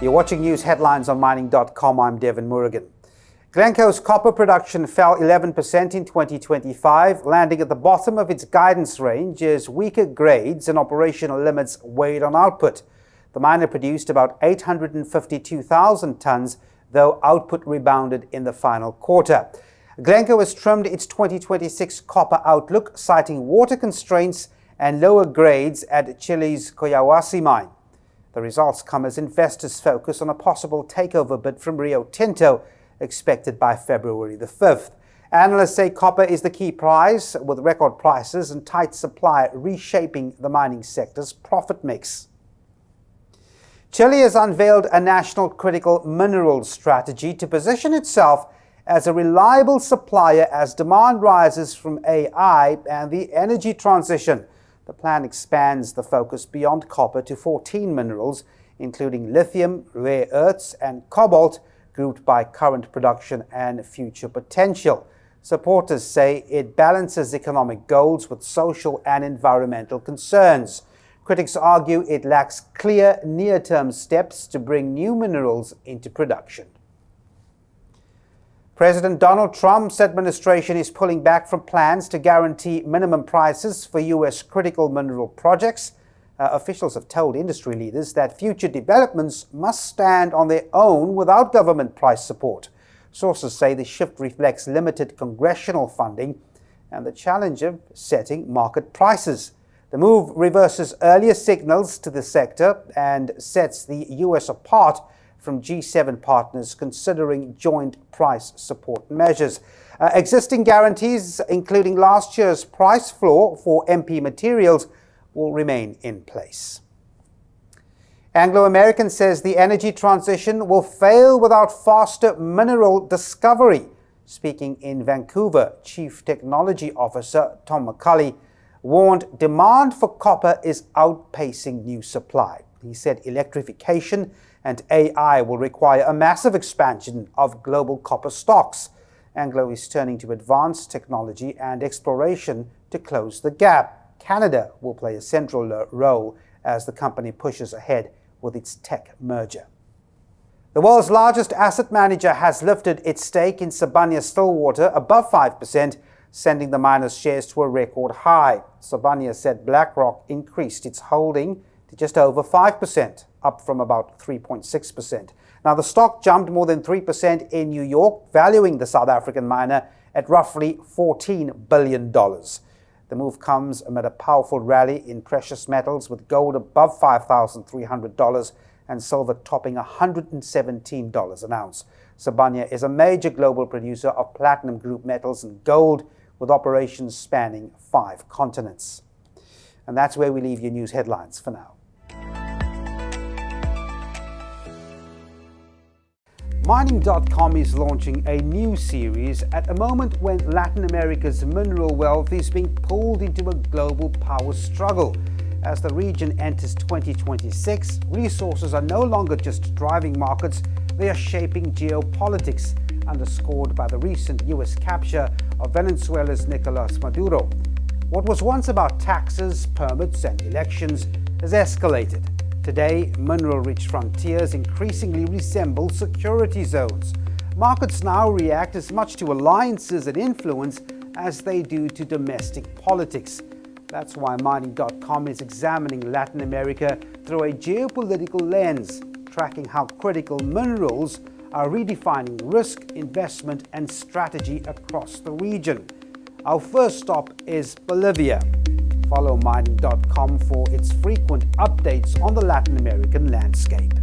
You're watching news headlines on mining.com. I'm Devin Murrigan. Glencore's copper production fell 11% in 2025, landing at the bottom of its guidance range as weaker grades and operational limits weighed on output. The miner produced about 852,000 tons, though output rebounded in the final quarter. Glencore has trimmed its 2026 copper outlook, citing water constraints and lower grades at Chile's Collahuasi mine. The results come as investors focus on a possible takeover bid from Rio Tinto, expected by February the 5th. Analysts say copper is the key prize, with record prices and tight supply reshaping the mining sector's profit mix. Chile has unveiled a national critical minerals strategy to position itself as a reliable supplier as demand rises from AI and the energy transition. The plan expands the focus beyond copper to 14 minerals, including lithium, rare earths, and cobalt, grouped by current production and future potential. Supporters say it balances economic goals with social and environmental concerns. Critics argue it lacks clear near-term steps to bring new minerals into production. President Donald Trump's administration is pulling back from plans to guarantee minimum prices for U.S. critical mineral projects. Officials have told industry leaders that future developments must stand on their own without government price support. Sources say the shift reflects limited congressional funding and the challenge of setting market prices. The move reverses earlier signals to the sector and sets the U.S. apart from G7 partners considering joint price support measures. Existing guarantees, including last year's price floor for MP materials, will remain in place. Anglo American says the energy transition will fail without faster mineral discovery. Speaking in Vancouver, Chief Technology Officer Tom McCulley warned demand for copper is outpacing new supply. He said electrification and AI will require a massive expansion of global copper stocks. Anglo is turning to advanced technology and exploration to close the gap. Canada will play a central role as the company pushes ahead with its tech merger. The world's largest asset manager has lifted its stake in Sibanye-Stillwater above 5%, sending the miner's shares to a record high. Sibanye said BlackRock increased its holding to just over 5%, up from about 3.6%. Now, the stock jumped more than 3% in New York, valuing the South African miner at roughly $14 billion. The move comes amid a powerful rally in precious metals, with gold above $5,300 and silver topping $117 an ounce. Sibanye is a major global producer of platinum group metals and gold, with operations spanning 5 continents. And that's where we leave your news headlines for now. Mining.com is launching a new series at a moment when Latin America's mineral wealth is being pulled into a global power struggle. As the region enters 2026, resources are no longer just driving markets, they are shaping geopolitics, underscored by the recent U.S. capture of Venezuela's Nicolas Maduro. What was once about taxes, permits, and elections has escalated. Today, mineral-rich frontiers increasingly resemble security zones. Markets now react as much to alliances and influence as they do to domestic politics. That's why Mining.com is examining Latin America through a geopolitical lens, tracking how critical minerals are redefining risk, investment, and strategy across the region. Our first stop is Bolivia. Follow Mining.com for its frequent updates on the Latin American landscape.